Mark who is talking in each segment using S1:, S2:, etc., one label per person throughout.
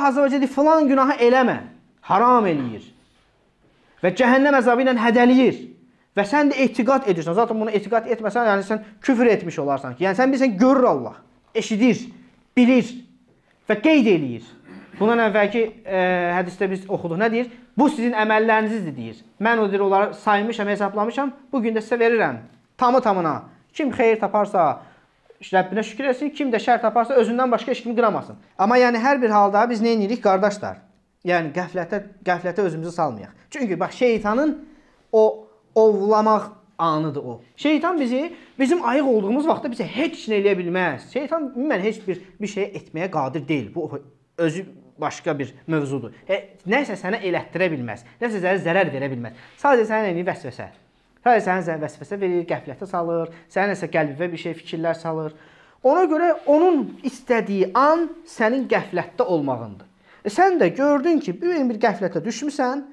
S1: Allah azza və cəllə filan günahı eləmə, haram eləyir və cəhənnəm əzabı ilə hədəliyir və sən də etiqad edirsən. Zaten bunu etiqad etməsən, yəni sən küfr etmiş olarsan ki, yəni sən bilirsən, görür Allah, eşidir, bilir və qeyd eləyir. Bundan əvvəlki hədisdə biz oxuduq. Nə deyir? Bu sizin əməllərinizdir deyir. Mən o deyir, onları saymışam, hesaplamışam, bugün də sizə verirəm. Tamı-tamına. Kim xeyir taparsa Rəbbinə şükür etsin, kim də şər taparsa özündən başqa heç kimi qıramasın. Amma yəni hər bir halda biz nə edirik qardaşlar? Yəni qəflətə özümüzü salmayaq. Çünki bax şeytanın o ovlamaq anıdır o. Şeytan bizim ayıq olduğumuz vaxtda bizə heç nə eləyə bilməz. Şeytan ümumən heç bir şey etməyə qadir deyil. Bu özü başqa bir mövzudur. Nəsə sənə elətdirə bilməz. Nəsə sənə zərər verə bilməz. Sadəcə sənə eləyir vəsvəsə. Sadəcə sənə vəsvəsə verir, qəflətə salır, sənə nəsə qəlbivə bir şey, fikirlər salır. Ona görə onun istədiyi an sənin qəflətdə olmağındır. Sən də gördün ki, bir qəflətə düşmüsən,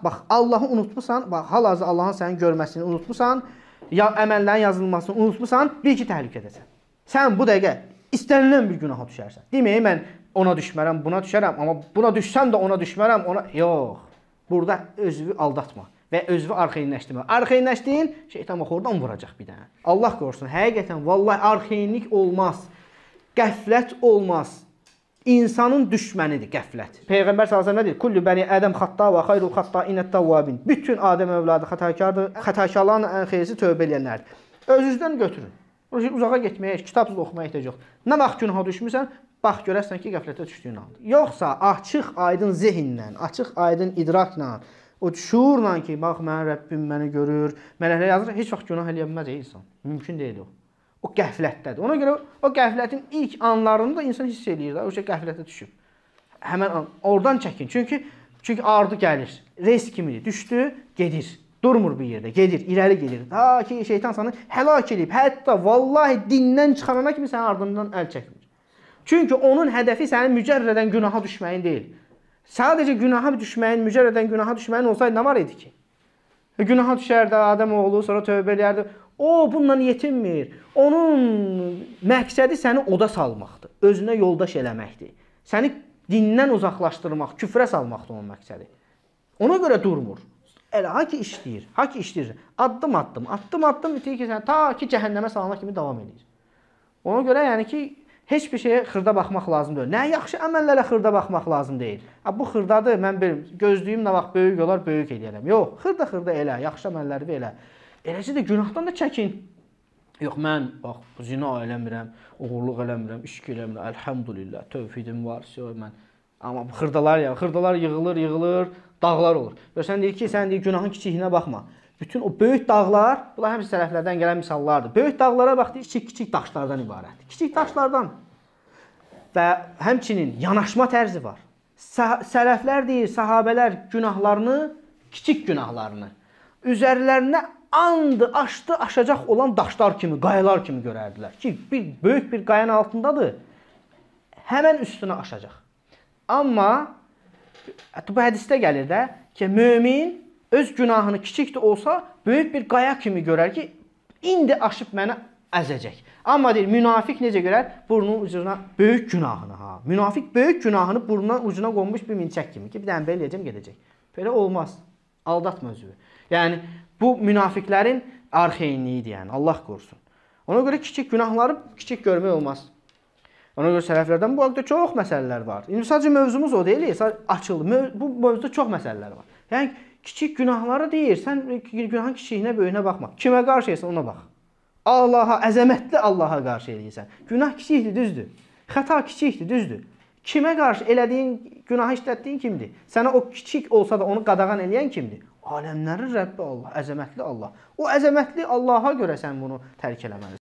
S1: bax, Allahı unutmusan, bax, hal-hazırda Allahın sənin görməsini unutmusan, əməllərin yazılmasını unutmusan, bir-iki təhlükədəsən. Sən bu dəqiqə istənilən bir günaha düşərsən. Deməyə mən ona düşmərəm, buna düşərəm, amma buna düşsəm də ona düşmərəm, yox. Burada özünü aldatma və özünü arxeynləşdirmə. Arxeynləşdiyin, şeytan bax, oradan vuracaq bir dənə. Allah qorusun, həqiqətən, vallahi arxeynlik olmaz, qəflət olmaz. İnsanın düşmənidir qəflət. Peyğəmbər sallallahu əleyhi və səlləm nə deyir? Kullu bəni Ədəm xətta və xayrul xətta'inət tavvabin. Bütün Adəm övladı xətakardır, xətakarların ən xeyirlisi tövbə edənlərdir. Özünüzdən götürün. Uzağa getməyə, kitabsız oxumaya ehtiyac yox. Nə vaxt günaha düşmüsən, bax görərsən ki, qəflətə düşdüyün andır. Yoxsa açıq, aydın zehinlə, açıq, aydın idrakla, o şuurla ki, bax mənim Rəbbim məni görür, mələklər yazır, heç vaxt günah eləyə bilməz insan. Mümkün deyil o. O qəflətdədir. Ona görə o qəflətin ilk anlarında insan hiss eləyir də, o şey qəflətə düşüb. Həmən oradan çəkin. Çünki ardı gəlir. Reis kimidir. Düşdü, gedir. Durmur bir yerdə, gedir, irəli gedir. Ta ki şeytan səni həlak edib. Hətta vallahi dindən çıxarana kimi sənin ardından əl çəkmir. Çünki onun hədəfi sənin mücərrədən günaha düşməyin deyil. Sadəcə günaha düşməyin, mücərrədən günaha düşməyin olsaydı nə var idi ki? Günaha düşərdi Adəm oğlu, sonra tövbə eləyərdi. O bununla yetinmir. Onun məqsədi səni oda salmaqdır. Özünə yoldaş eləməkdir. Səni dindən uzaqlaşdırmaq, küfrə salmaqdır onun məqsədi. Ona görə durmur. Elə ha ki işləyir. Addım bitir ki, sən ta ki cəhənnəmə salana kimi davam edir. Ona görə yəni ki, heç bir şeyə xırda baxmaq lazım deyil. Nə yaxşı əməllərə xırda baxmaq lazım deyil. Bu xırdadır, mən gözlüyüm nə vaxt böyük olar, böyük eləyərəm. Yox, xırda elə, yaxşı əməlləri elə. Eləcə də günahdan da çəkin. Yox, mən bax, zina eləmirəm, oğurluq eləmirəm, işki eləmirəm, əlhamdülillah, tövfidim var, mən. Amma xırdalar yığılır, dağlar olur. Sən deyir ki, sən deyir, günahın kiçikliyinə baxma. Bütün o böyük dağlar, bunlar həmsi sələflərdən gələn misallardır. Böyük dağlara bax, kiçik daşlardan ibarətdir. Kiçik daşlardan və həmçinin yanaşma tərzi var. Sələflər deyir, sahabələr günahlarını, kiçik günahlarını üzərlərinə aşacaq olan daşlar kimi, qayalar kimi görərdilər. Ki, böyük bir qayanın altındadır, həmən üstünə aşacaq. Amma bu hədisdə gəlir də ki, mömin öz günahını kiçik də olsa, böyük bir qaya kimi görər ki, indi aşıb mənə əzəcək. Amma deyir, münafiq necə görər? Burnun ucuna böyük günahını. Münafiq böyük günahını burnunun ucuna qonmuş bir milçək kimi ki, bir dənə belə eləyəcəm, gedəcək. Belə olmaz. Aldatma özünü. Yəni, bu münafiqlərin arxeynliyidir, yəni, Allah qorusun. Ona görə kiçik günahları kiçik görmək olmaz. Ona görə sələflərdən bu haqda çox məsələlər var. İndi sadəcə mövzumuz o deyil, açıldı. Bu mövzuda çox məsələlər var. Yəni, kiçik günahları deyir, sən günahın kiçiyinə, böyüyünə baxma. Kimə qarşı etsən, ona bax. Allaha, əzəmətli Allaha qarşı eləyirsən. Günah kiçikdir, düzdür. Xəta kiçikdir, düzdür. Kimə qarşı elədiyin, günahı işlətdiyin kimdir? Sənə o kiçik olsa da onu qadağan eləyən kimdir? Aləmlərin Rəbbi Allah, əzəmətli Allah. O əzəmətli Allaha görə sən bunu tərk eləməlisən.